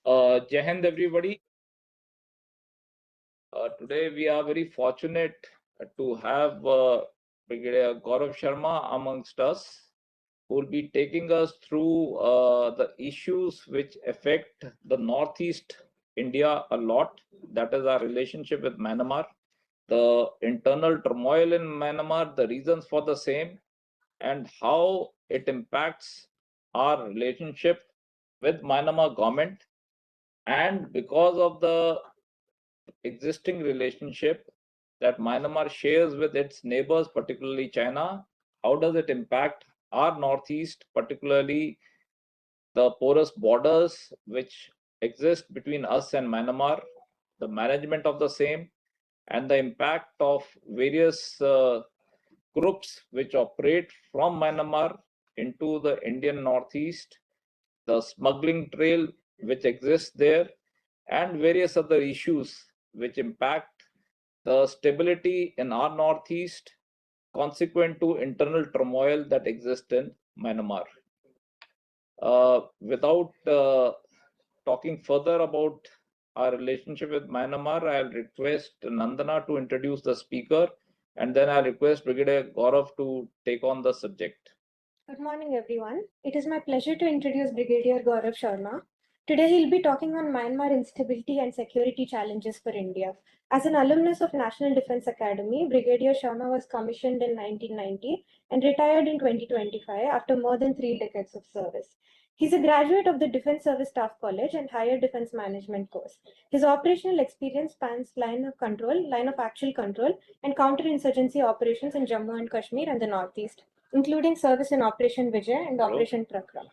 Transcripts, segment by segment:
Jai Hind, everybody. Today we are very fortunate to have Brigadier Gaurav Sharma amongst us, who will be taking us through the issues which affect the Northeast India a lot. That is our relationship with Myanmar, the internal turmoil in Myanmar, the reasons for the same, and how it impacts our relationship with Myanmar government. And because of the existing relationship that Myanmar shares with its neighbors, particularly China, how does it impact our Northeast, particularly the porous borders which exist between us and Myanmar, the management of the same, and the impact of various groups which operate from Myanmar into the Indian Northeast, the smuggling trail which exists there, and various other issues which impact the stability in our Northeast consequent to internal turmoil that exists in Myanmar. Without talking further about our relationship with Myanmar, I'll request Nandana to introduce the speaker, and then I'll request Brigadier Gaurav to take on the subject. Good morning, everyone. It is my pleasure to introduce Brigadier Gaurav Sharma. Today, he'll be talking on Myanmar instability and security challenges for India. As an alumnus of National Defence Academy, Brigadier Sharma was commissioned in 1990 and retired in 2025 after more than 3 decades of service. He's a graduate of the Defence Service Staff College and Higher Defence Management course. His operational experience spans line of control, line of actual control, and counterinsurgency operations in Jammu and Kashmir and the Northeast, including service in Operation Vijay and Operation Prakram.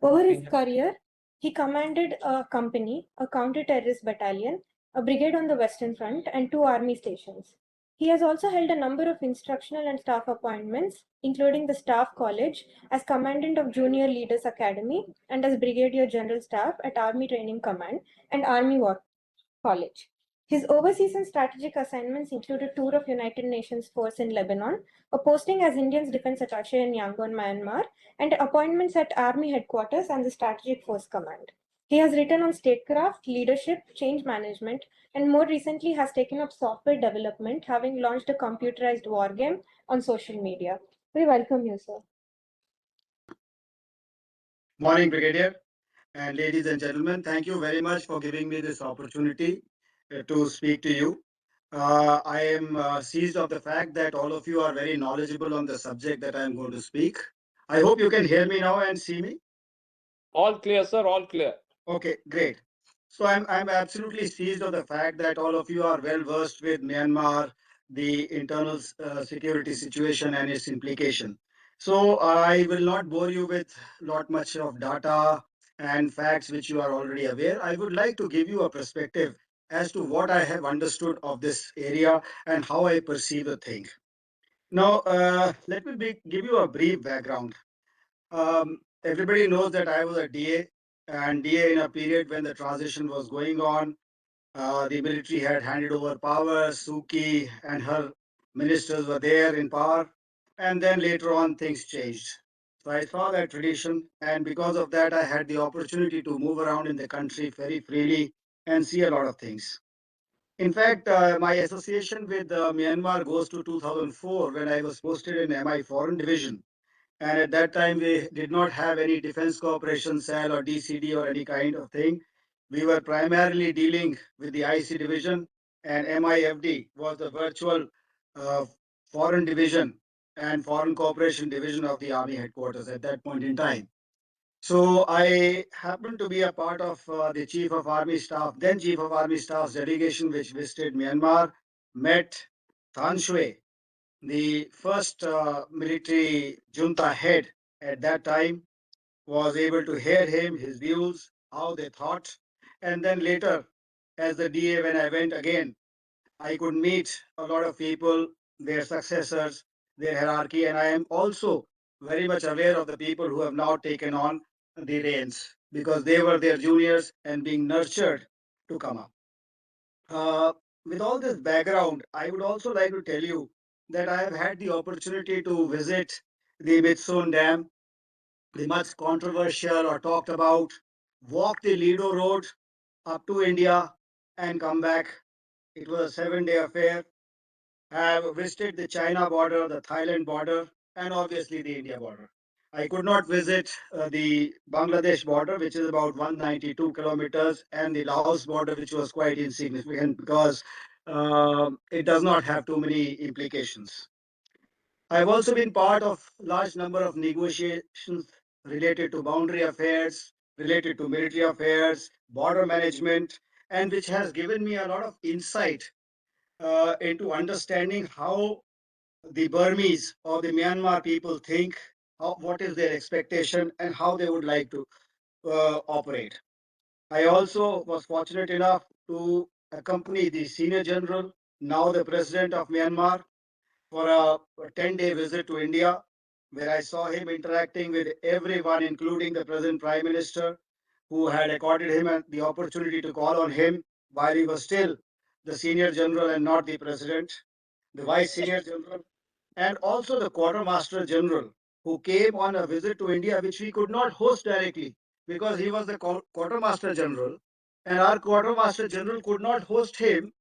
Over his career, he commanded a company, a counter-terrorist battalion, a brigade on the Western Front, and 2 army stations. He has also held a number of instructional and staff appointments, including the Staff College as Commandant of Junior Leaders Academy and as Brigadier General Staff at Army Training Command and Army War College. His overseas and strategic assignments include a tour of United Nations force in Lebanon, a posting as India's defense attaché in Yangon, Myanmar, and appointments at Army headquarters and the Strategic Force Command. He has written on statecraft, leadership, change management, and more recently has taken up software development, having launched a computerized war game on social media. We welcome you, sir. Morning, Brigadier, and ladies and gentlemen. Thank you very much for giving me this opportunity to speak to you. I am seized of the fact that all of you are very knowledgeable on the subject that I am going to speak. I hope you can hear me now and see me. All clear, sir, all clear. Okay, great. So I'm absolutely seized of the fact that all of you are well versed with Myanmar, the internal security situation and its implication. So I will not bore you with lot much of data and facts which you are already aware. I would like to give you a perspective as to what I have understood of this area and how I perceive the thing. Now, let me give you a brief background. Everybody knows that I was a DA, and DA in a period when the transition was going on. The military had handed over power, Suki and her ministers were there in power, and then later on things changed. So I saw that tradition, and because of that, I had the opportunity to move around in the country very freely and see a lot of things. In fact, my association with Myanmar goes to 2004 when I was posted in MI Foreign Division. And at that time, we did not have any defense cooperation cell or DCD or any kind of thing. We were primarily dealing with the IC division, and MIFD was the virtual uh, foreign division and foreign cooperation division of the army headquarters at that point in time. So I happened to be a part of the Chief of Army Staff, then Chief of Army Staff's delegation, which visited Myanmar, met Than Shwe, the first military junta head at that time, was able to hear him, his views, how they thought. And then later, as the DA, when I went again, I could meet a lot of people, their successors, their hierarchy, and I am also very much aware of the people who have now taken on the reins because they were their juniors and being nurtured to come up. Uh, with all this background, I would also like to tell you that I have had the opportunity to visit the Mitsun Dam, the much controversial or talked about, walk the Lido Road, up to India and come back. It was a 7 day affair. Have visited the China border, the Thailand border, and obviously the India border. I could not visit the Bangladesh border, which is about 192 kilometers, and the Laos border, which was quite insignificant because it does not have too many implications. I've also been part of large number of negotiations related to boundary affairs, related to military affairs, border management, and which has given me a lot of insight into understanding how the Burmese or the Myanmar people think, what is their expectation, and how they would like to operate. I also was fortunate enough to accompany the senior general, now the president of Myanmar, for a 10-day visit to India, where I saw him interacting with everyone, including the present Prime Minister, who had accorded him the opportunity to call on him while he was still the Senior General and not the President, the Vice Senior General, and also the Quartermaster General, who came on a visit to India, which we could not host directly because he was the Quartermaster General, and our Quartermaster General could not host him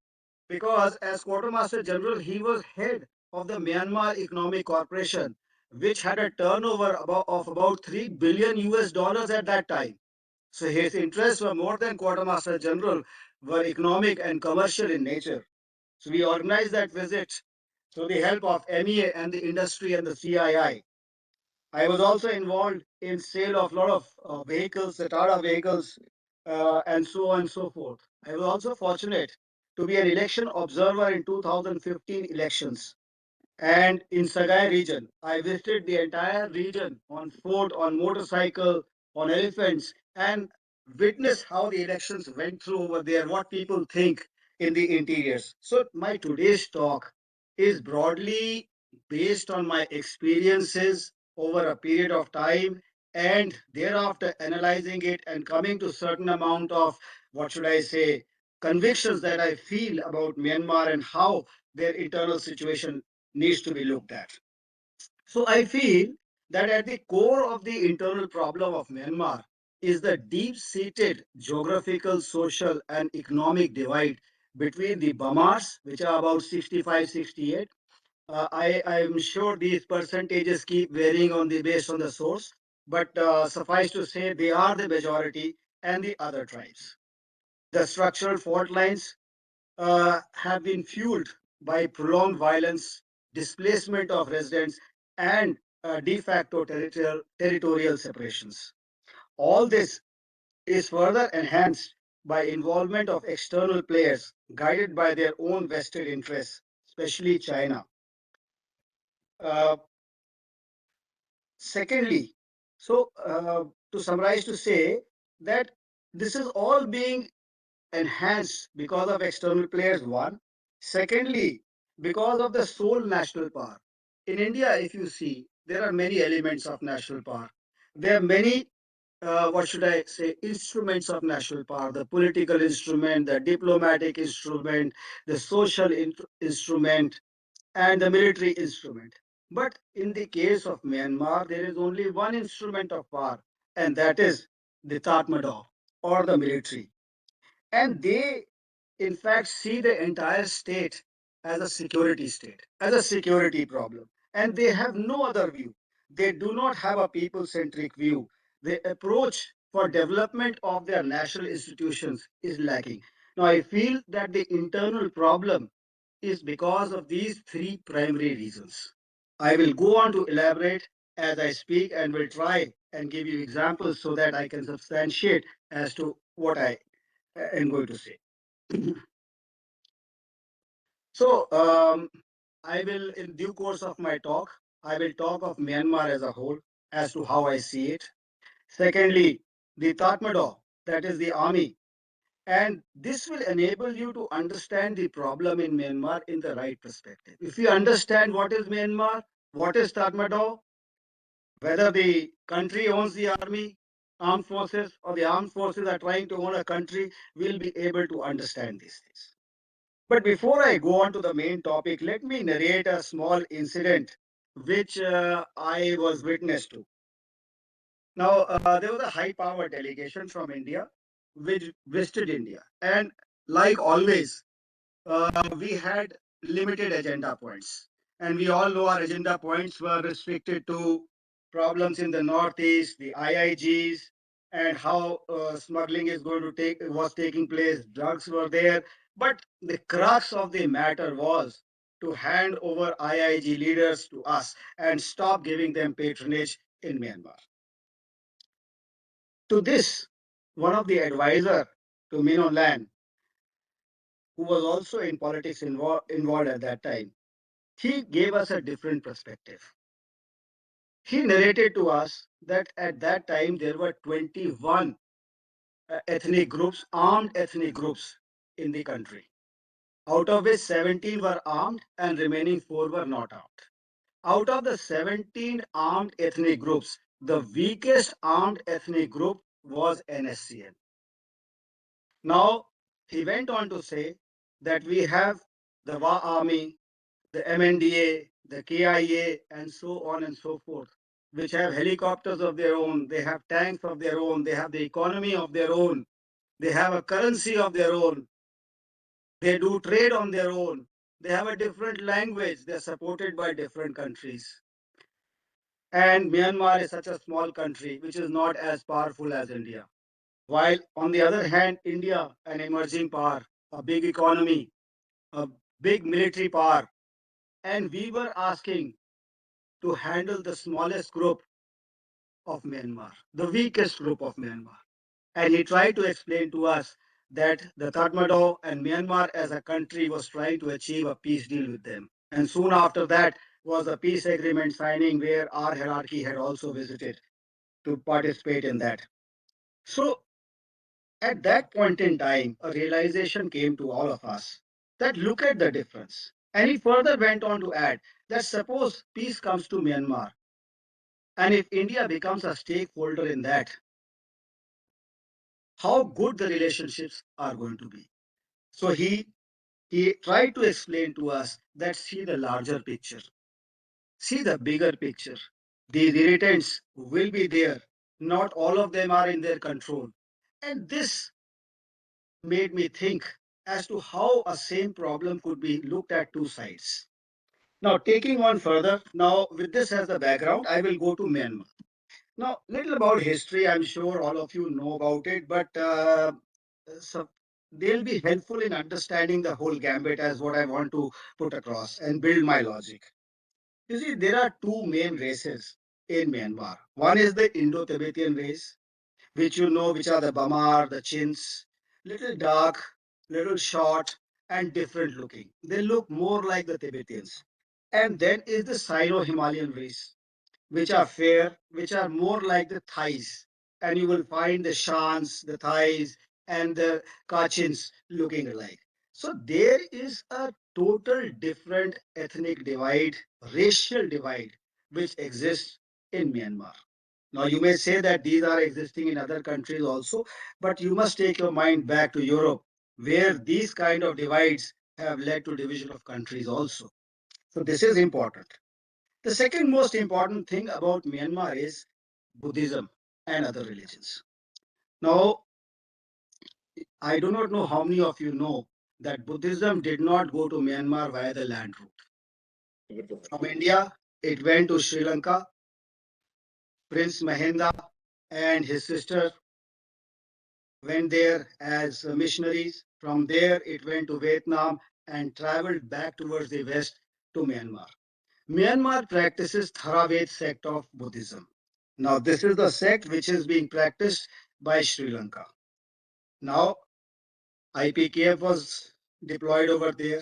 because as Quartermaster General, he was head of the Myanmar Economic Corporation, which had a turnover of about 3 billion US dollars at that time. So his interests were more than Quartermaster General, were economic and commercial in nature. So we organized that visit through the help of MEA and the industry and the CII. I was also involved in sale of a lot of vehicles, the Tata vehicles, and so on and so forth. I was also fortunate to be an election observer in 2015 elections. And in Sagai region, I visited the entire region on foot, on motorcycle, on elephants, and witnessed how the elections went through over there, what people think in the interiors. So my today's talk is broadly based on my experiences over a period of time and thereafter analyzing it and coming to certain amount of, what should I say, convictions that I feel about Myanmar and how their internal situation needs to be looked at. So I feel that at the core of the internal problem of Myanmar is the deep-seated geographical, social, and economic divide between the Bamars, which are about 65, 68. I'm sure these percentages keep varying on the based on the source, but suffice to say they are the majority and the other tribes. The structural fault lines have been fueled by prolonged violence, displacement of residents, and de facto territorial separations. All this is further enhanced by involvement of external players guided by their own vested interests, especially China. Uh, Secondly, to summarize, to say that this is all being enhanced because of external players, one. Secondly, because of the sole national power. In India, if you see, there are many elements of national power. There are many, what should I say, instruments of national power, the political instrument, the diplomatic instrument, the social instrument, and the military instrument. But in the case of Myanmar, there is only one instrument of power, and that is the Tatmadaw or the military. And they, in fact, see the entire state as a security state, as a security problem. And they have no other view. They do not have a people centric view. The approach for development of their national institutions is lacking. Now, I feel that the internal problem is because of these three primary reasons. I will go on to elaborate as I speak and will try and give you examples so that I can substantiate as to what I am going to say. So, I will, in due course of my talk, I will talk of Myanmar as a whole, as to how I see it. Secondly, the Tatmadaw, that is the army. And this will enable you to understand the problem in Myanmar in the right perspective. If you understand what is Myanmar, what is Tatmadaw, whether the country owns the army, armed forces, or the armed forces are trying to own a country, we'll be able to understand these things. But before I go on to the main topic, let me narrate a small incident which I was witness to. Now, there was a high power delegation from India, visited India. And like always, we had limited agenda points. And we all know our agenda points were restricted to problems in the Northeast, the IIGs, and how smuggling is going to take was taking place. Drugs were there, but the crux of the matter was to hand over IIG leaders to us and stop giving them patronage in Myanmar. To this, one of the advisor to Mino Lan, who was also in politics involved at that time, he gave us a different perspective. He narrated to us that at that time there were 21 ethnic groups, armed ethnic groups in the country, out of which 17 were armed and remaining 4 were not armed. Out of the 17 armed ethnic groups, the weakest armed ethnic group was NSCN. Now, he went on to say that we have the WA Army, the MNDA, the KIA, and so on and so forth, which have helicopters of their own, they have tanks of their own, they have the economy of their own, they have a currency of their own, they do trade on their own, they have a different language, they're supported by different countries. And Myanmar is such a small country which is not as powerful as India. While on the other hand, India, an emerging power, a big economy, a big military power, and we were asking to handle the smallest group of Myanmar, the weakest group of Myanmar. And he tried to explain to us that the Tatmadaw and Myanmar as a country was trying to achieve a peace deal with them. And soon after that was a peace agreement signing where our hierarchy had also visited to participate in that. So at that point in time, a realization came to all of us that look at the difference. And he further went on to add that suppose peace comes to Myanmar, and if India becomes a stakeholder in that, how good the relationships are going to be. So he tried to explain to us that see the larger picture, see the bigger picture. The irritants will be there. Not all of them are in their control. And this made me think as to how a same problem could be looked at two sides. Now, taking one further, now with this as the background, I will go to Myanmar. Now, little about history, I'm sure all of you know about it, but so they'll be helpful in understanding the whole gambit as what I want to put across and build my logic. You see, there are two main races in Myanmar. One is the Indo-Tibetan race, which you know, which are the Bamar, the Chins, little dark, little short, and different looking. They look more like the Tibetans. And then is the Sino-Himalayan race, which are fair, which are more like the Thais. And you will find the Shans, the Thais, and the Kachins looking alike. So there is a total different ethnic divide, racial divide, which exists in Myanmar. Now, you may say that these are existing in other countries also, but you must take your mind back to Europe, where these kind of divides have led to division of countries also. So this is important. The second most important thing about Myanmar is Buddhism and other religions. Now, I do not know how many of you know that Buddhism did not go to Myanmar via the land route. From India, it went to Sri Lanka. Prince Mahinda and his sister went there as missionaries. From there, it went to Vietnam and traveled back towards the west to Myanmar. Myanmar practices Theravada sect of Buddhism. Now, this is the sect which is being practiced by Sri Lanka. Now, IPKF was deployed over there.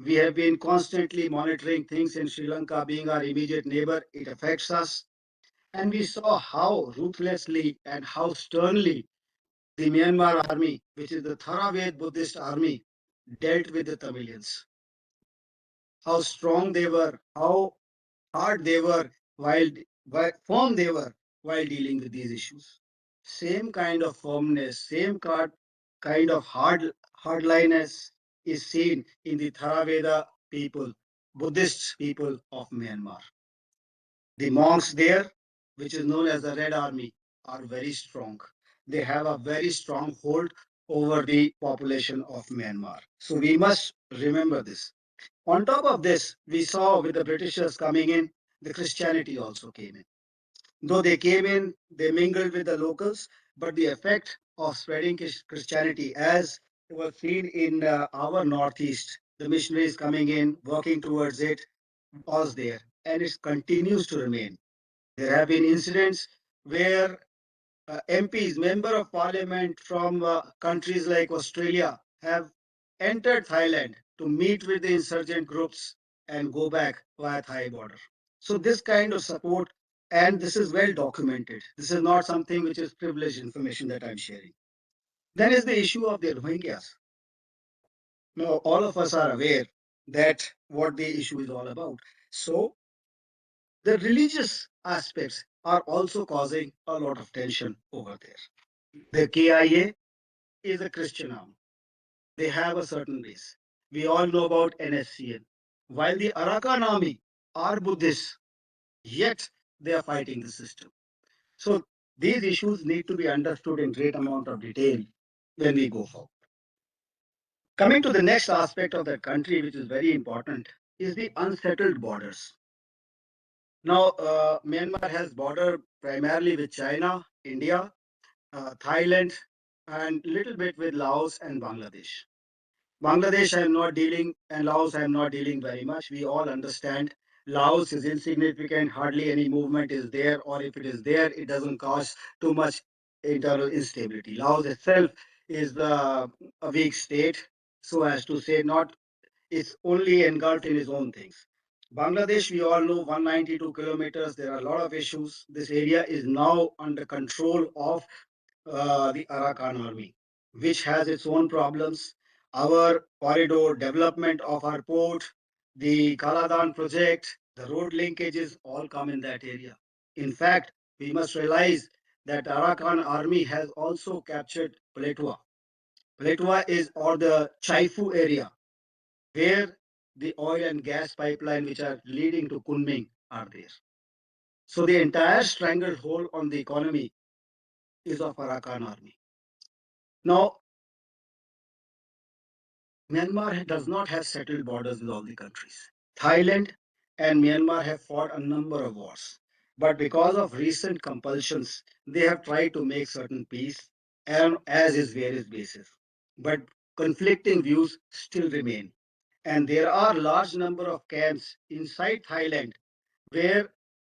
We have been constantly monitoring things in Sri Lanka, being our immediate neighbor. It affects us. And we saw how ruthlessly and how sternly the Myanmar army, which is the Theravada Buddhist army, dealt with the Tamilians. How strong they were, how hard they were while firm they were while dealing with these issues. Same kind of firmness, kind of hardliness is seen in the Theravada people, Buddhist people of Myanmar. The monks there, which is known as the Red Army, are very strong. they have a very strong hold over the population of Myanmar. So we must remember this. On top of this, we saw with the Britishers coming in, the Christianity also came in. Though they came in, they mingled with the locals, but the effect of spreading Christianity, as was seen in our Northeast, the missionaries coming in, working towards it, was there, and it continues to remain. There have been incidents where MPs, member of parliament from countries like Australia, have entered Thailand to meet with the insurgent groups and go back via Thai border. So this kind of support, and this is well documented. This is not something which is privileged information that I'm sharing. Then is the issue of the Rohingyas. Now, all of us are aware that what the issue is all about. So the religious aspects are also causing a lot of tension over there. The KIA is a Christian arm. They have a certain base. We all know about NSCN. While the Arakan army are Buddhists, yet they are fighting the system. So these issues need to be understood in great amount of detail when we go forward. Coming to the next aspect of that country, which is very important, is the unsettled borders. Now, Myanmar has border primarily with China, India, Thailand, and little bit with Laos and Bangladesh. Bangladesh, I am not dealing, and Laos, I am not dealing very much. We all understand Laos is insignificant, hardly any movement is there, or if it is there, it doesn't cause too much internal instability. Laos itself is a weak state, so as to say, not it's only engulfed in its own things. Bangladesh, we all know 192 kilometers. There are a lot of issues. This area is now under control of the Arakan army, which has its own problems. Our corridor development of our port, the Kaladan project, the road linkages all come in that area. In fact, we must realize that Arakan army has also captured Pletua. Pletua is or the Chaifu area where the oil and gas pipeline which are leading to Kunming are there. So the entire stranglehold on the economy is of Arakan army. Now, Myanmar does not have settled borders with all the countries. Thailand and Myanmar have fought a number of wars. But because of recent compulsions, they have tried to make certain peace, and as is various bases. But conflicting views still remain. And there are large number of camps inside Thailand where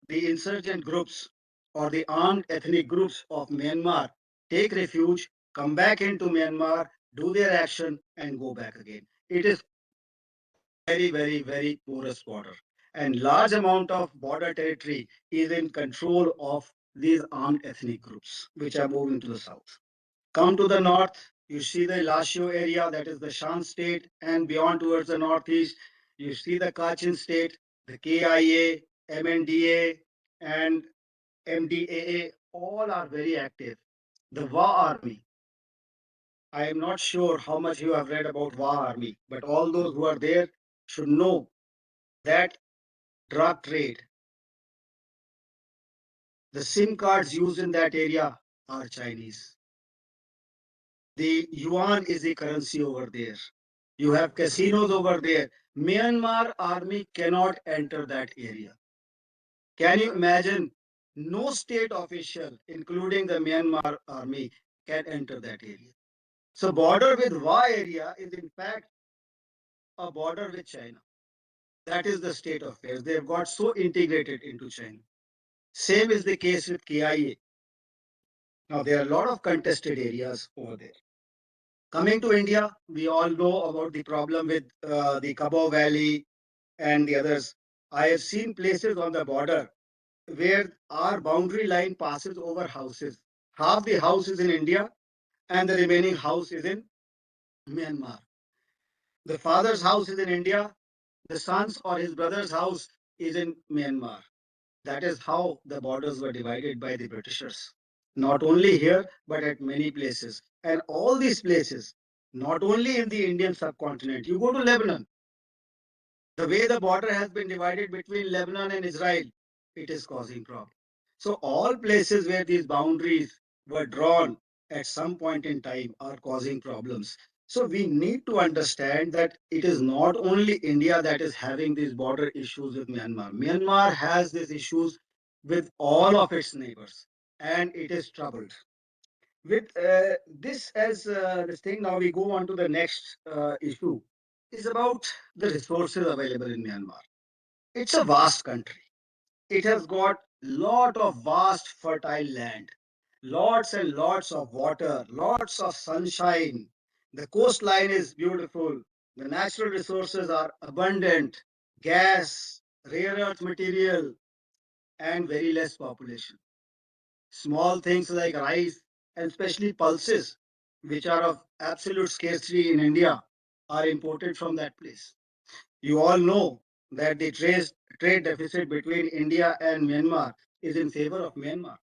the insurgent groups or the armed ethnic groups of Myanmar take refuge, come back into Myanmar, do their action, and go back again. It is a very, very, very porous border. And large amount of border territory is in control of these armed ethnic groups, which are moving to the south. Come to the north, you see the Lashio area, that is the Shan state, and beyond towards the northeast, you see the Kachin state, the KIA, MNDA, and MDAA, all are very active. The WA army, I am not sure how much you have read about WA army, but all those who are there should know that drug trade, the SIM cards used in that area are Chinese. The yuan is the currency over there. You have casinos over there. Myanmar army cannot enter that area. Can you imagine? No state official, including the Myanmar army, can enter that area. So border with Wa area is in fact a border with China. That is the state of affairs. They have got so integrated into China. Same is the case with KIA. Now there are a lot of contested areas over there. Coming to India, we all know about the problem with the Cabo Valley and the others. I have seen places on the border where our boundary line passes over houses. Half the house is in India and the remaining house is in Myanmar. The father's house is in India, the son's or his brother's house is in Myanmar. That is how the borders were divided by the Britishers. Not only here, but at many places. And all these places, not only in the Indian subcontinent, you go to Lebanon, the way the border has been divided between Lebanon and Israel, it is causing problems. So all places where these boundaries were drawn at some point in time are causing problems. So we need to understand that it is not only India that is having these border issues with Myanmar. Myanmar has these issues with all of its neighbors, and it is troubled. With this as this thing, now we go on to the next issue, is about the resources available in Myanmar. It's a vast country. It has got lot of vast fertile land, lots and lots of water, lots of sunshine. The coastline is beautiful. The natural resources are abundant, gas, rare earth material, and very less population. Small things like rice and especially pulses, which are of absolute scarcity in India, are imported from that place. You all know that the trade deficit between India and Myanmar is in favor of Myanmar.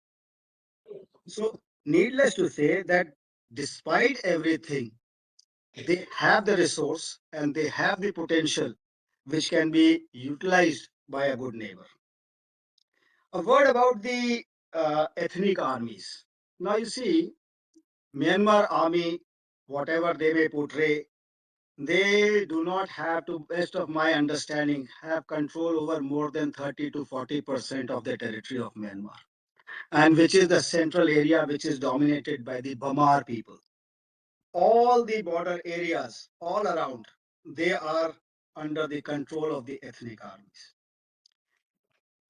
So, needless to say that despite everything, they have the resource and they have the potential which can be utilized by a good neighbor. A word about the ethnic armies. Now, you see, Myanmar army, whatever they may portray, they do not have, to best of my understanding, have control over more than 30 to 40% of the territory of Myanmar, and which is the central area which is dominated by the Bamar people. All the border areas all around, they are under the control of the ethnic armies.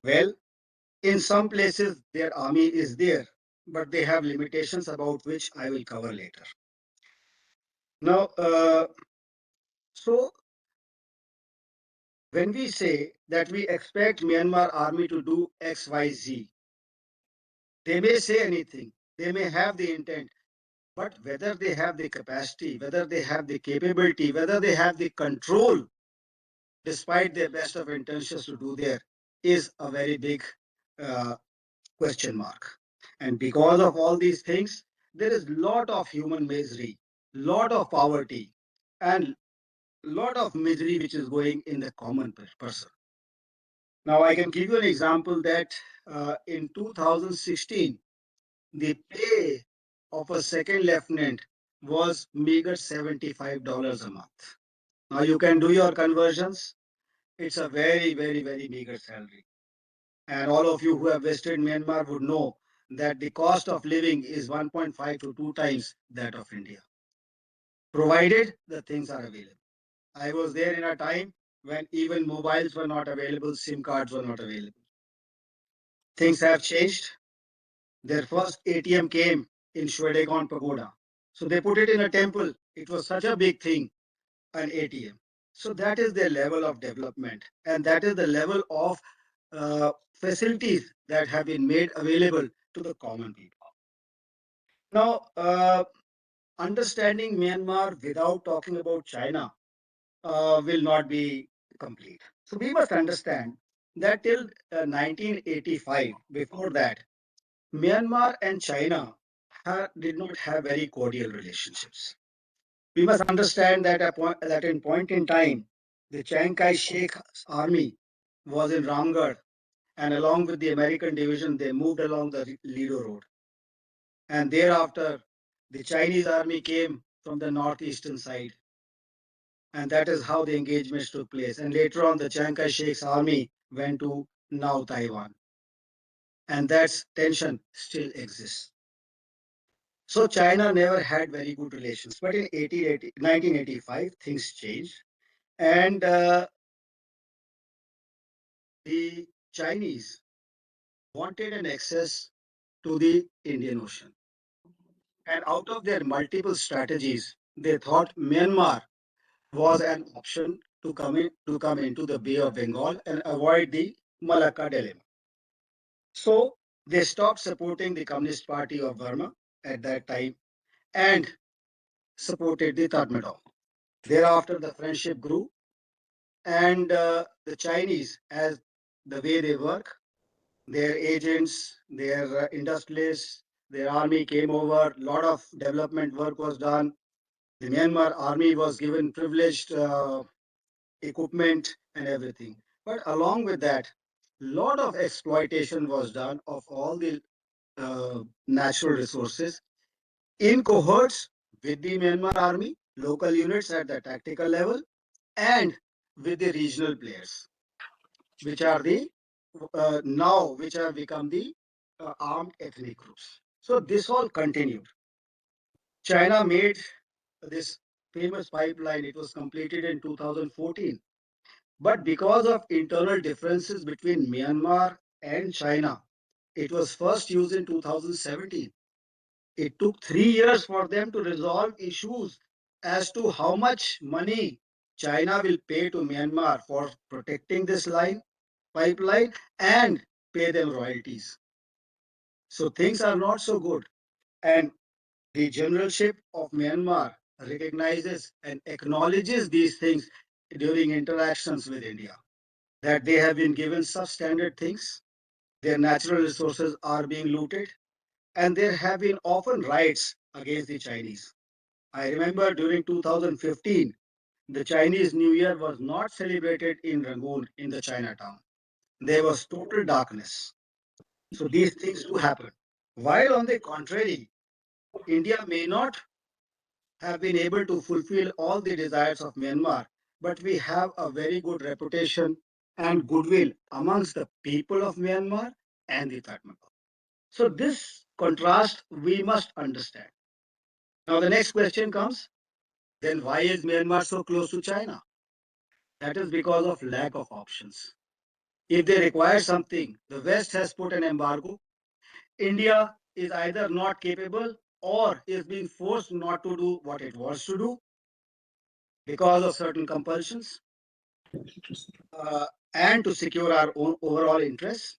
Well, in some places their army is there, but they have limitations about which I will cover later. Now, so when we say that we expect Myanmar army to do XYZ, they may say anything, they may have the intent, but whether they have the capacity, whether they have the capability, whether they have the control, despite their best of intentions to do there, is a very big uh, question mark. And because of all these things, there is lot of human misery, lot of poverty, and lot of misery which is going in the common person. Now, I can give you an example that in 2016, the pay of a second lieutenant was meager $75 a month. Now, you can do your conversions. It's a very, very, very meager salary. And all of you who have visited Myanmar would know that the cost of living is 1.5 to 2 times that of India, provided the things are available. I was there in a time when even mobiles were not available, SIM cards were not available. Things have changed. Their first ATM came in Shwedagon Pagoda. So they put it in a temple. It was such a big thing, an ATM. So that is their level of development. And that is the level of facilities that have been made available to the common people. Now, understanding Myanmar without talking about China will not be complete. So we must understand that till 1985, before that, Myanmar and China did not have very cordial relationships. We must understand that that in point in time, the Chiang Kai-shek's army was in Ramgarh, and along with the American division, they moved along the Lido Road. And thereafter, the Chinese army came from the northeastern side, and that is how the engagements took place. And later on, the Chiang Kai-shek's army went to now Taiwan, and that tension still exists. So China never had very good relations. But in 1985, things changed. And the Chinese wanted an access to the Indian Ocean. And out of their multiple strategies, they thought Myanmar was an option to come into the Bay of Bengal and avoid the Malacca dilemma. So they stopped supporting the Communist Party of Burma at that time and supported the Tatmadaw. Thereafter, the friendship grew, and the Chinese, as the way they work, their agents, their industrialists, their army came over, a lot of development work was done. The Myanmar army was given privileged equipment and everything. But along with that, a lot of exploitation was done of all the natural resources, in cohorts with the Myanmar army, local units at the tactical level, and with the regional players, which are the now which have become the armed ethnic groups. So this all continued. China made this famous pipeline. It was completed in 2014. But because of internal differences between Myanmar and China, it was first used in 2017. It took 3 years for them to resolve issues as to how much money China will pay to Myanmar for protecting this pipeline, and pay them royalties. So things are not so good. And the generalship of Myanmar recognizes and acknowledges these things during interactions with India, that they have been given substandard things, their natural resources are being looted, and there have been often riots against the Chinese. I remember during 2015, the Chinese New Year was not celebrated in Rangoon in the Chinatown. There was total darkness. So these things do happen. While on the contrary, India may not have been able to fulfill all the desires of Myanmar, but we have a very good reputation and goodwill amongst the people of Myanmar and the Tatmadaw. So this contrast we must understand. Now the next question comes, then why is Myanmar so close to China? That is because of lack of options. If they require something, the West has put an embargo. India is either not capable or is being forced not to do what it wants to do because of certain compulsions, uh, and to secure our own overall interests.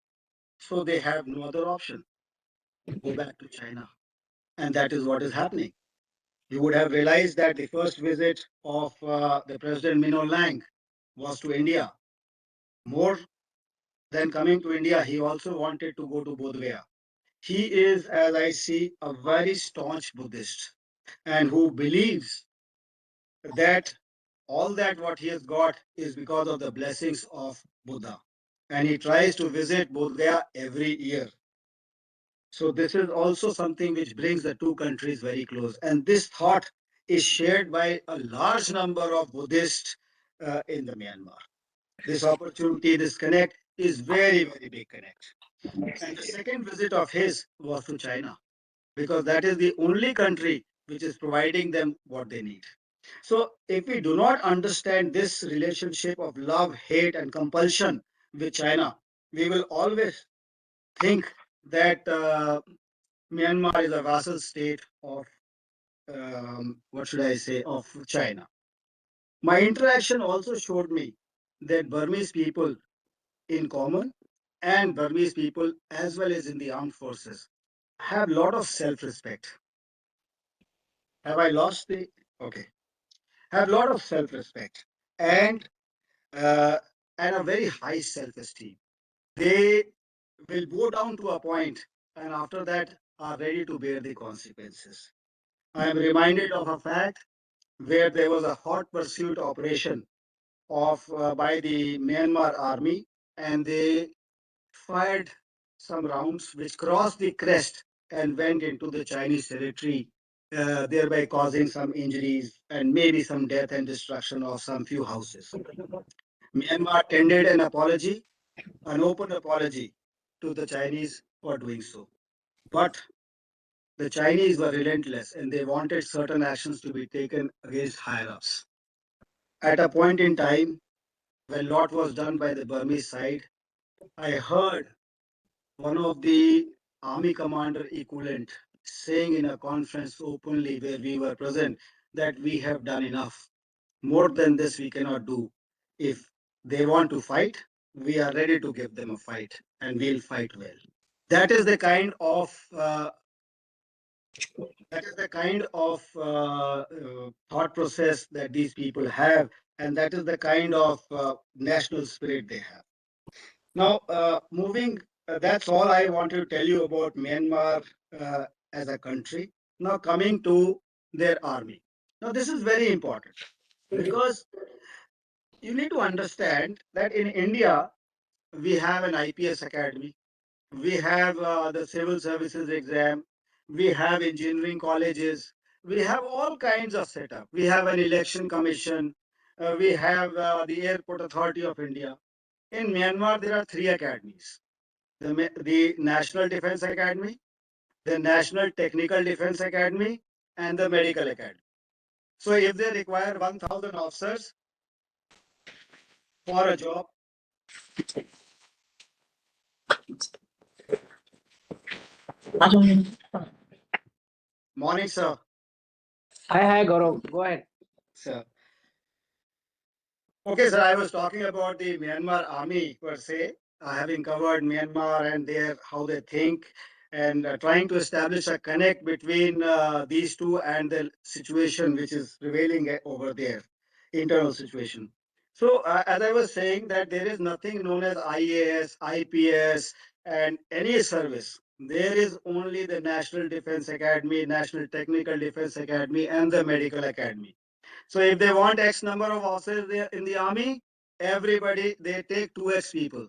So they have no other option. Go back to China. And that is what is happening. You would have realized that the first visit of the President Mino Lang was to India. More than coming to India, he also wanted to go to Bodh Gaya. He is, as I see, a very staunch Buddhist and who believes that all that what he has got is because of the blessings of Buddha. And he tries to visit Bodh Gaya every year. So this is also something which brings the two countries very close. And this thought is shared by a large number of Buddhists in the Myanmar. This opportunity, this connect is very, very big connect. And the second visit of his was to China, because that is the only country which is providing them what they need. So if we do not understand this relationship of love, hate, and compulsion with China, we will always think that Myanmar is a vassal state of, what should I say, of China. My interaction also showed me that Burmese people in common and Burmese people as well as in the armed forces have a lot of self-respect. Have I lost the? Okay. Have a lot of self-respect and uh, and a very high self-esteem. They will go down to a point and after that are ready to bear the consequences. I am reminded of a fact where there was a hot pursuit operation of by the Myanmar army, and they fired some rounds which crossed the crest and went into the Chinese territory, thereby causing some injuries and maybe some death and destruction of some few houses. Myanmar tendered an apology, an open apology to the Chinese for doing so. But the Chinese were relentless and they wanted certain actions to be taken against higher ups. At a point in time, when lot was done by the Burmese side, I heard one of the army commander equivalent saying in a conference openly where we were present that we have done enough. More than this, we cannot do. If they want to fight, we are ready to give them a fight and we'll fight well. That is the kind of thought process that these people have, and that is the kind of national spirit they have. Now, moving, that's all I want to tell you about Myanmar as a country. Now, coming to their army. Now, this is very important because you need to understand that in India, we have an IPS academy, we have the civil services exam, we have engineering colleges, we have all kinds of setup. We have an election commission, we have the Airport Authority of India. In Myanmar, there are three academies: the National Defense Academy, the National Technical Defense Academy, and the Medical Academy. So, if they require 1,000 officers for a job, morning, sir. Hi, Gaurav. Go ahead. Sir. Okay, sir, I was talking about the Myanmar army per se, having covered Myanmar and their how they think, and trying to establish a connect between these two and the situation which is prevailing over there, internal situation. So, as I was saying, that there is nothing known as IAS, IPS, and any service. There is only the National Defense Academy, National Technical Defense Academy, and the Medical Academy. So if they want X number of officers there in the army, everybody they take 2X people.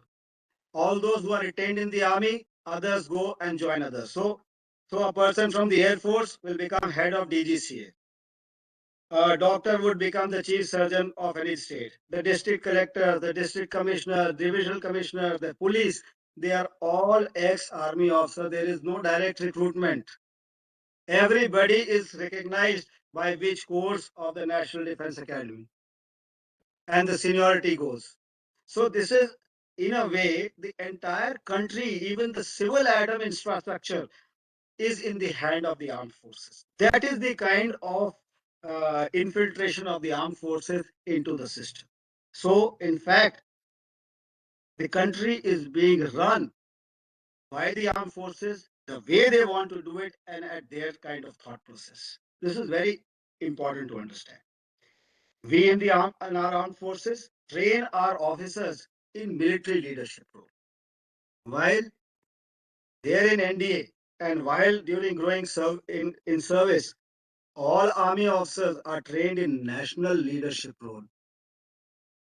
All those who are retained in the army, others go and join others. So a person from the Air Force will become head of DGCA. A doctor would become the chief surgeon of any state. The district collector, the district commissioner, divisional commissioner, the police, they are all ex-army officers. There is no direct recruitment. Everybody is recognized by which course of the National Defense Academy, and the seniority goes. So this is, in a way, the entire country, even the civil atom infrastructure, is in the hand of the armed forces. That is the kind of infiltration of the armed forces into the system. So, in fact, the country is being run by the armed forces the way they want to do it and at their kind of thought process. This is very important to understand. We in our armed forces train our officers in military leadership role. While they are in NDA and while during in service, all army officers are trained in national leadership role.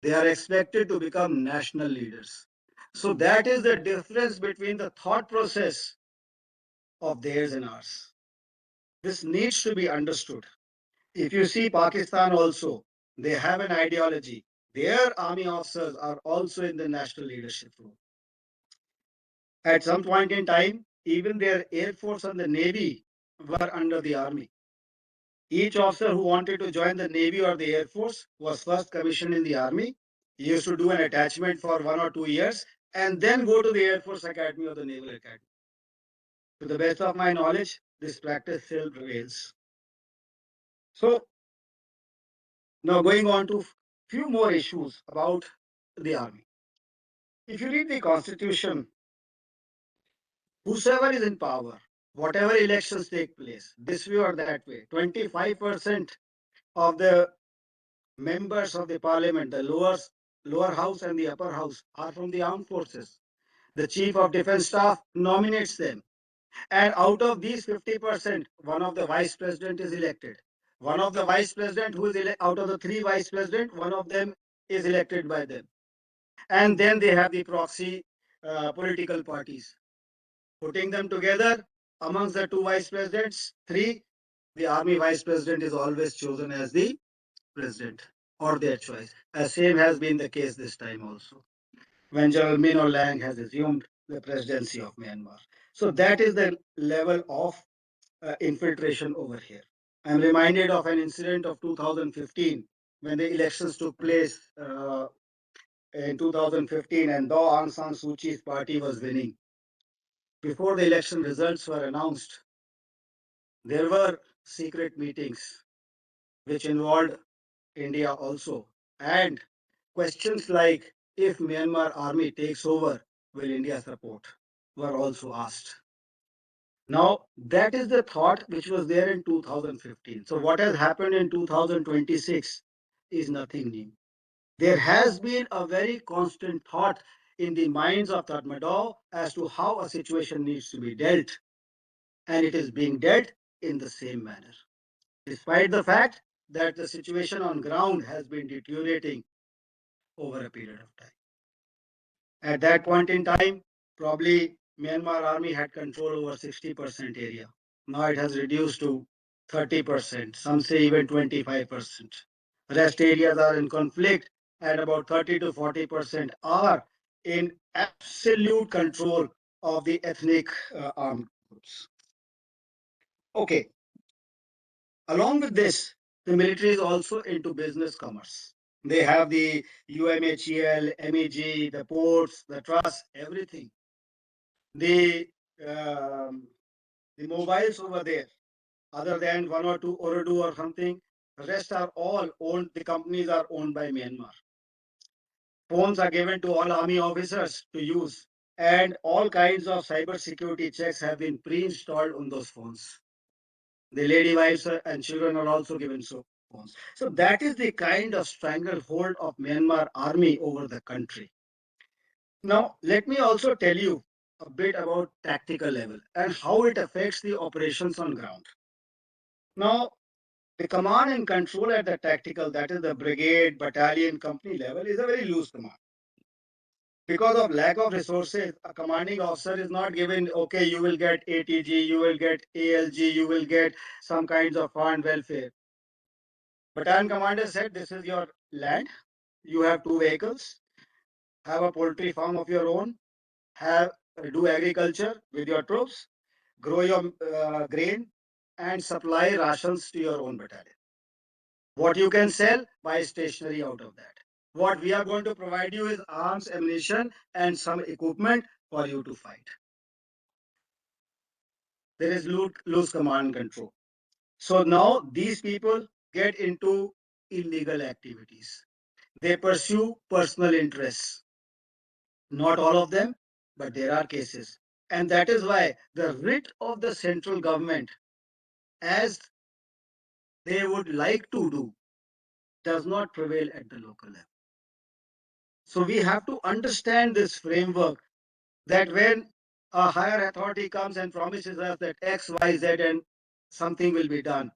They are expected to become national leaders. So that is the difference between the thought process of theirs and ours. This needs to be understood. If you see Pakistan also, they have an ideology. Their army officers are also in the national leadership role. At some point in time, even their air force and the navy were under the army. Each officer who wanted to join the navy or the air force was first commissioned in the army. He used to do an attachment for 1 or 2 years and then go to the Air Force Academy or the Naval Academy. To the best of my knowledge, this practice still prevails. So now going on to few more issues about the army. If you read the constitution, whosoever is in power, whatever elections take place, this way or that way, 25% of the members of the parliament, the lower house and the upper house, are from the armed forces. The chief of defense staff nominates them. And out of these 50%, one of the vice president is elected. One of the vice president who is out of the three vice president, one of them is elected by them. And then they have the proxy political parties. Putting them together amongst the two vice presidents, three, the army vice president is always chosen as the president or their choice. As same has been the case this time also, when General Min Aung Hlaing has assumed the presidency of Myanmar. So that is the level of infiltration over here. I'm reminded of an incident of 2015 when the elections took place in 2015 and though Aung San Suu Kyi's party was winning. Before the election results were announced, there were secret meetings which involved India also. And questions like if Myanmar army takes over, will India support? Were also asked. Now, that is the thought which was there in 2015. So, what has happened in 2026 is nothing new. There has been a very constant thought in the minds of Tatmadaw as to how a situation needs to be dealt, and it is being dealt in the same manner, despite the fact that the situation on ground has been deteriorating over a period of time. At that point in time, probably Myanmar army had control over 60% area. Now it has reduced to 30%. Some say even 25%. Rest areas are in conflict, and about 30 to 40% are in absolute control of the ethnic armed groups. Okay, along with this, the military is also into business commerce. They have the UMHEL, MEG, the ports, the trusts, everything. The um, the mobiles over there, other than one or two Ooredoo or something, the rest are all owned. The companies are owned by Myanmar. Phones are given to all army officers to use, and all kinds of cyber security checks have been pre-installed on those phones. The lady wives and children are also given phones. So that is the kind of stranglehold of Myanmar army over the country. Now, let me also tell you a bit about tactical level and how it affects the operations on ground. Now, the command and control at the tactical, that is the brigade, battalion, company level, is a very loose command. Because of lack of resources, a commanding officer is not given, okay, you will get ATG, you will get ALG, you will get some kinds of fund welfare. Battalion commander said, this is your land, you have 2 vehicles, have a poultry farm of your own, have do agriculture with your troops, grow your grain, and supply rations to your own battalion. What you can sell, buy stationery out of that. What we are going to provide you is arms, ammunition, and some equipment for you to fight. There is loose command and control. So now these people get into illegal activities. They pursue personal interests. Not all of them, but there are cases. And that is why the writ of the central government, as they would like to do, does not prevail at the local level. So we have to understand this framework that when a higher authority comes and promises us that X, Y, Z and something will be done,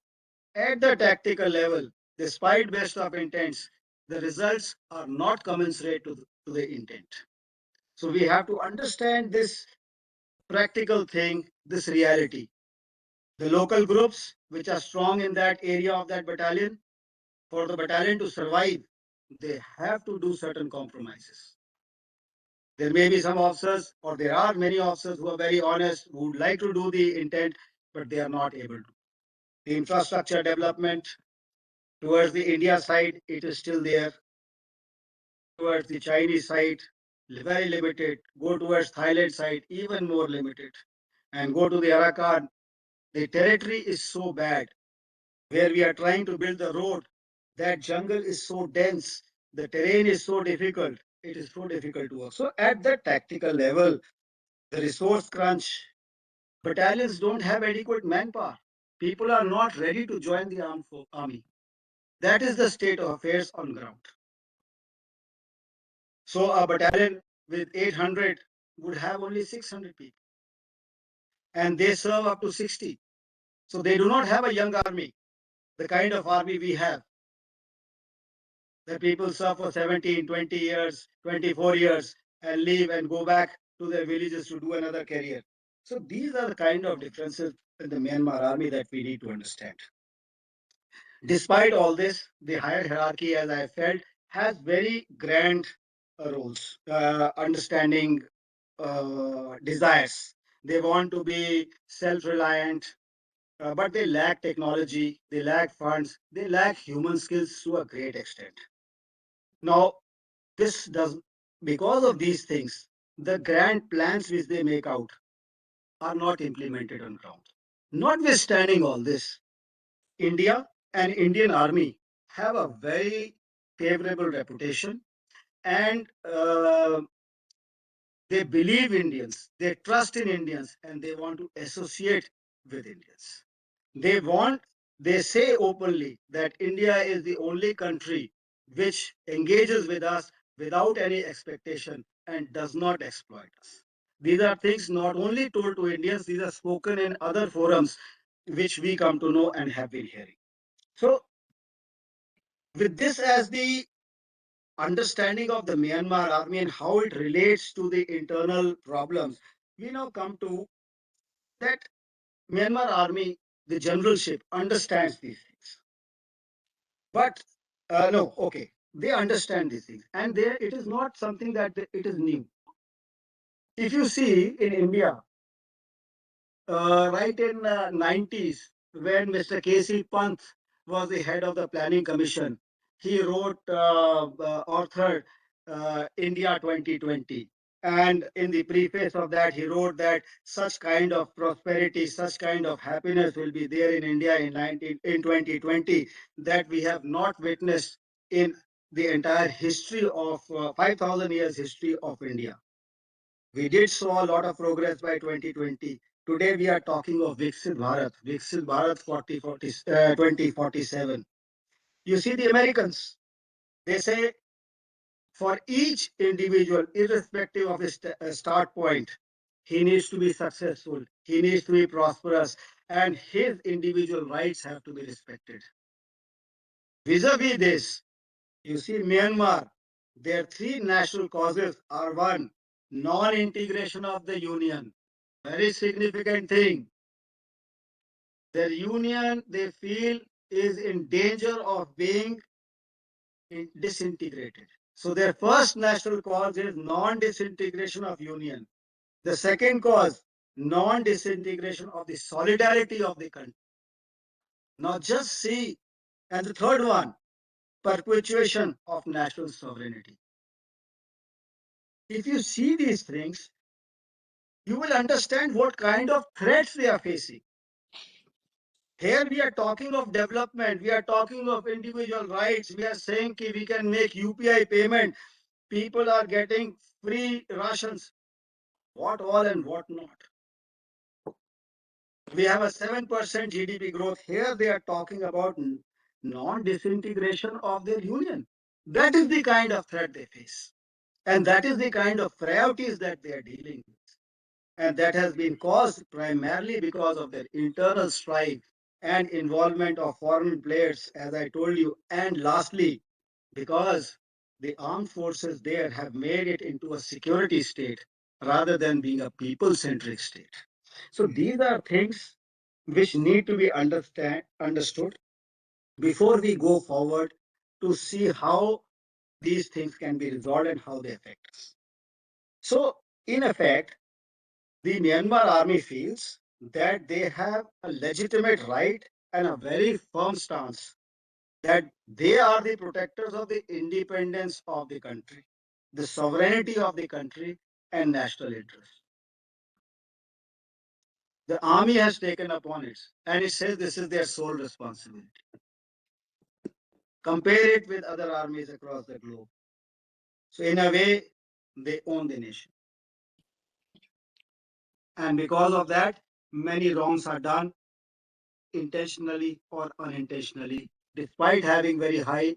at the tactical level, despite best of intents, the results are not commensurate to the intent. So we have to understand this practical thing, this reality. The local groups which are strong in that area of that battalion, for the battalion to survive, they have to do certain compromises. There may be some officers, or there are many officers who are very honest, who would like to do the intent, but they are not able to. The infrastructure development towards the India side, it is still there. Towards the Chinese side, very limited. Go towards Thailand side, even more limited. And go to the Arakan, the territory is so bad. Where we are trying to build the road, that jungle is so dense, the terrain is so difficult, it is so difficult to work. So at the tactical level, the resource crunch, battalions don't have adequate manpower. People are not ready to join the army. That is the state of affairs on ground. So a battalion with 800 would have only 600 people. And they serve up to 60. So they do not have a young army, the kind of army we have. The people serve for 17, 20 years, 24 years, and leave and go back to their villages to do another career. So these are the kind of differences in the Myanmar army that we need to understand. Despite all this, the higher hierarchy, as I felt, has very grand roles, understanding desires. They want to be self-reliant, but they lack technology, they lack funds, they lack human skills to a great extent. Now, this does, because of these things, the grand plans which they make out are not implemented on ground. Notwithstanding all this, India and Indian Army have a very favorable reputation, and they believe Indians, they trust in Indians, and they want to associate with Indians. They want, they say openly that India is the only country which engages with us without any expectation and does not exploit us. These are things not only told to Indians, these are spoken in other forums which we come to know and have been hearing. So, with this as the understanding of the Myanmar army and how it relates to the internal problems, we now come to that Myanmar army, the generalship, understands these things. But no, okay, they understand these things, and there it is not something that it is new. If you see in India, right in 90s, when Mr. K.C. Pant was the head of the Planning Commission, he wrote, authored India 2020. And in the preface of that, he wrote that such kind of prosperity, such kind of happiness will be there in India in 2020 that we have not witnessed in the entire history of 5,000 years history of India. We did saw a lot of progress by 2020. Today we are talking of Viksit Bharat 2047. You see the Americans, they say for each individual, irrespective of his start point, he needs to be successful, he needs to be prosperous, and his individual rights have to be respected. Vis-a-vis this, you see Myanmar, their three national causes are one, non-integration of the union. Very significant thing. Their union, they feel, is in danger of being disintegrated. So their first national cause is non-disintegration of union. The second cause, non-disintegration of the solidarity of the country. Now just see, and the third one, perpetuation of national sovereignty. If you see these things, you will understand what kind of threats they are facing. Here we are talking of development, we are talking of individual rights, we are saying that we can make UPI payment, people are getting free rations, what all and what not. We have a 7% GDP growth. Here they are talking about non-disintegration of their union. That is the kind of threat they face. And that is the kind of priorities that they are dealing with. And that has been caused primarily because of their internal strife and involvement of foreign players, as I told you. And lastly, because the armed forces there have made it into a security state rather than being a people-centric state. So these are things which need to be understood before we go forward to see how these things can be resolved and how they affect us. So, in effect, the Myanmar army feels that they have a legitimate right and a very firm stance that they are the protectors of the independence of the country, the sovereignty of the country, and national interest. The army has taken upon it, and it says this is their sole responsibility. Compare it with other armies across the globe. So, in a way, they own the nation. And because of that, many wrongs are done intentionally or unintentionally. Despite having very high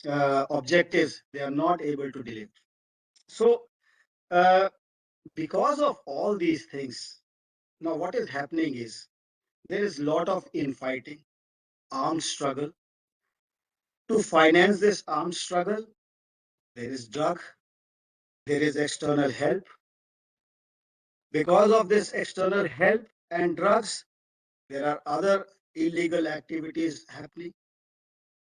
objectives, they are not able to deliver. So, uh, because of all these things, now what is happening is there is a lot of infighting, armed struggle. To finance this armed struggle, there is drug, there is external help. Because of this external help and drugs, there are other illegal activities happening.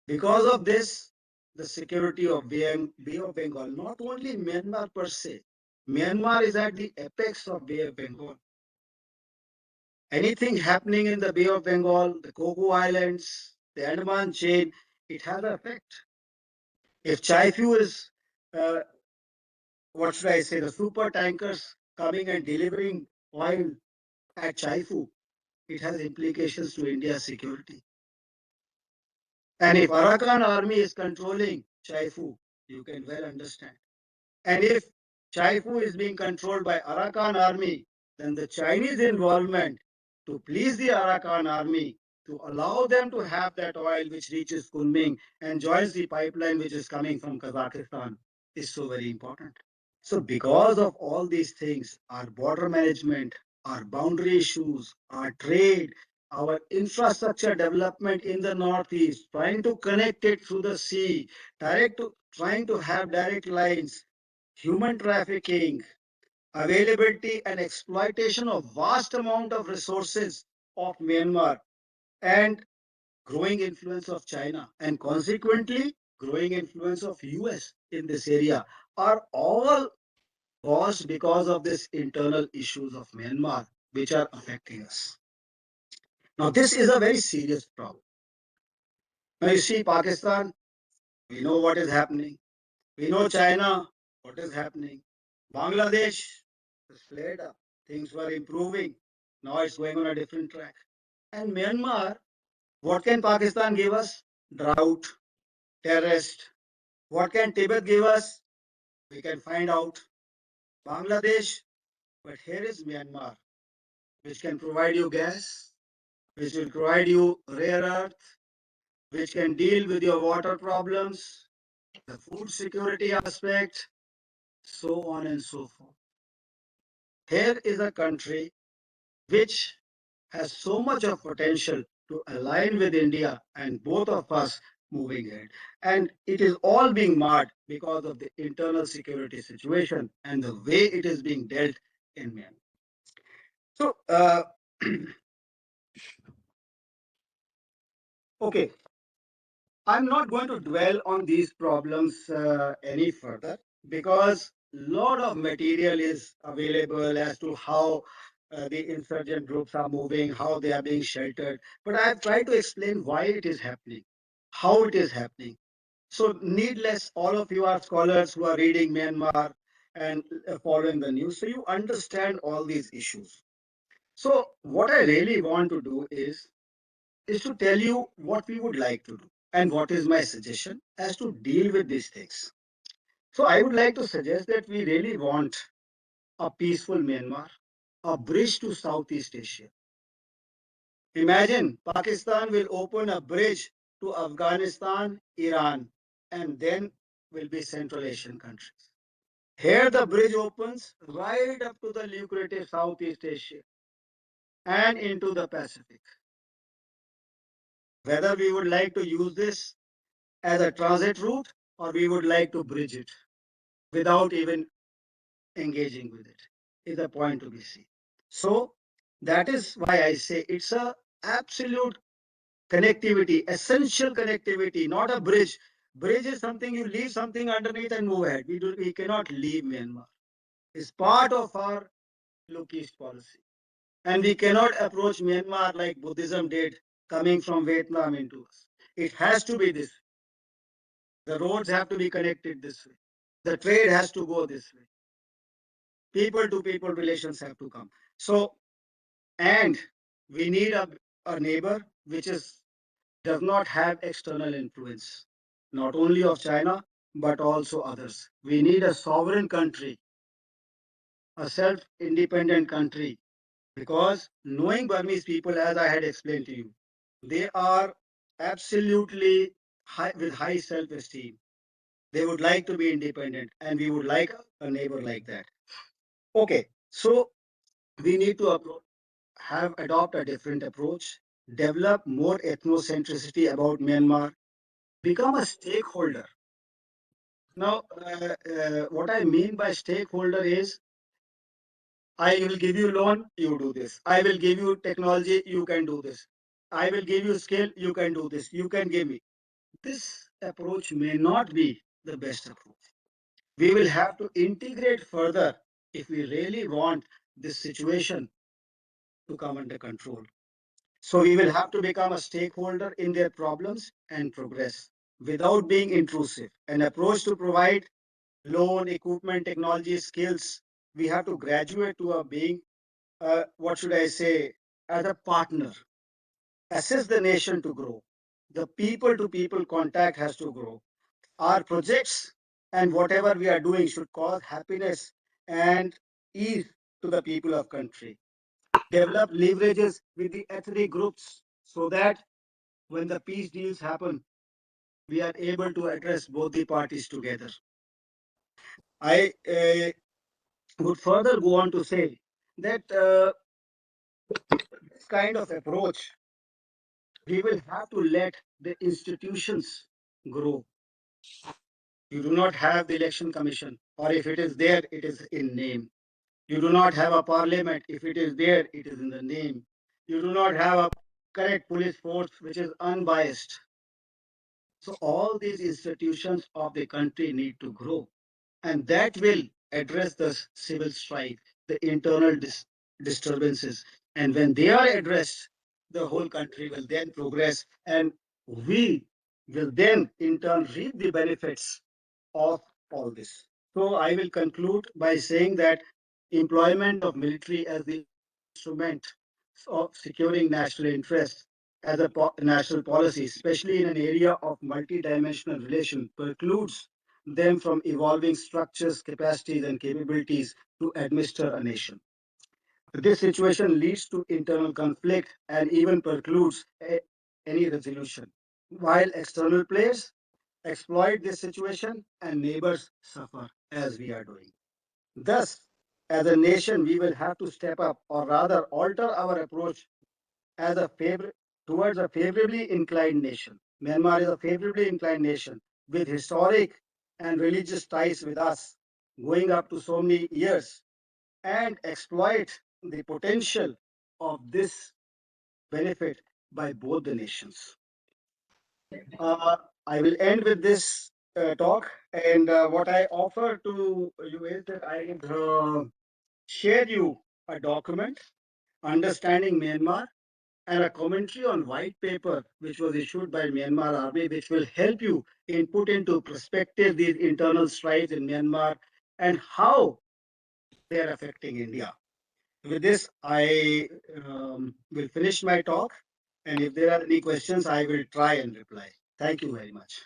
Because of this, the security of Bay of Bengal, not only Myanmar per se, Myanmar is at the apex of Bay of Bengal. Anything happening in the Bay of Bengal, the Coco Islands, the Andaman chain, it has an effect. If Chaifu is, uh, what should I say, the super tankers coming and delivering oil at Chaifu, it has implications to India's security. And if Arakan army is controlling Chaifu, you can well understand. And if Chaifu is being controlled by Arakan army, then the Chinese involvement to please the Arakan army, to allow them to have that oil which reaches Kunming and joins the pipeline which is coming from Kazakhstan is so very important. So because of all these things, our border management, our boundary issues, our trade, our infrastructure development in the Northeast, trying to connect it through the sea, trying to have direct lines, human trafficking, availability and exploitation of vast amount of resources of Myanmar and growing influence of China and consequently growing influence of US in this area are all caused because of this internal issues of Myanmar which are affecting us. Now this is a very serious problem. Now you see Pakistan, we know what is happening. We know China, what is happening. Bangladesh is flared up. Things were improving. Now it's going on a different track. And Myanmar, what can Pakistan give us? Drought, terrorist. What can Tibet give us? We can find out. Bangladesh, but here is Myanmar, which can provide you gas, which will provide you rare earth, which can deal with your water problems, the food security aspect, so on and so forth. Here is a country which has so much of potential to align with India and both of us moving ahead. And it is all being marred because of the internal security situation and the way it is being dealt in Myanmar. So, okay, I'm not going to dwell on these problems any further because a lot of material is available as to how the insurgent groups are moving, how they are being sheltered. But I have tried to explain why it is happening, how it is happening. So, needless, all of you are scholars who are reading Myanmar and following the news, so you understand all these issues. So, what I really want to do is to tell you what we would like to do and what is my suggestion as to deal with these things. So I would like to suggest that we really want a peaceful Myanmar, a bridge to Southeast Asia. Imagine Pakistan will open a bridge to Afghanistan, Iran, and then will be Central Asian countries. Here the bridge opens right up to the lucrative Southeast Asia and into the Pacific. Whether we would like to use this as a transit route or we would like to bridge it without even engaging with it is a point to be seen. So that is why I say it's a absolute connectivity, essential connectivity, not a bridge. Bridge is something you leave something underneath and move ahead. We cannot leave Myanmar. It's part of our look east policy. And we cannot approach Myanmar like Buddhism did, coming from Vietnam into us. It has to be this. The roads have to be connected this way. The trade has to go this way. People to people relations have to come. So, and we need a neighbor which is does not have external influence, not only of China, but also others. We need a sovereign country, a self-independent country, because knowing Burmese people, as I had explained to you, they are absolutely with high self-esteem. They would like to be independent, and we would like a neighbor like that. Okay, so we need to have adopt a different approach, develop more ethnocentricity about Myanmar, become a stakeholder. Now, what I mean by stakeholder is I will give you loan, you do this. I will give you technology, you can do this. I will give you skill, you can do this. You can give me. This approach may not be the best approach. We will have to integrate further if we really want this situation to come under control. So we will have to become a stakeholder in their problems and progress without being intrusive. An approach to provide loan, equipment, technology, skills. We have to graduate to a being, what should I say, as a partner. Assist the nation to grow. The people to people contact has to grow. Our projects and whatever we are doing should cause happiness and ease to the people of country. Develop leverages with the ethnic groups so that when the peace deals happen, we are able to address both the parties together. I would further go on to say that this kind of approach, we will have to let the institutions grow. You do not have the election commission, or if it is there, it is in name. You do not have a parliament. If it is there, it is in the name. You do not have a correct police force which is unbiased. So all these institutions of the country need to grow, and that will address the civil strife, the internal disturbances. And when they are addressed, the whole country will then progress, and we will then in turn reap the benefits of all this. So I will conclude by saying that employment of military as the instrument of securing national interests as a national policy, especially in an area of multidimensional relation, precludes them from evolving structures, capacities, and capabilities to administer a nation. This situation leads to internal conflict and even precludes any resolution. While external players exploit this situation and neighbors suffer as we are doing. Thus, as a nation, we will have to step up or rather alter our approach as a towards a favorably inclined nation. Myanmar is a favorably inclined nation with historic and religious ties with us going up to so many years and exploit the potential of this benefit by both the nations. Uh, I will end with this talk, and what I offer to you is that I would share you a document, Understanding Myanmar, and a commentary on white paper which was issued by Myanmar Army, which will help you in put into perspective these internal strides in Myanmar and how they are affecting India. With this, I will finish my talk, and if there are any questions, I will try and reply. Thank you very much.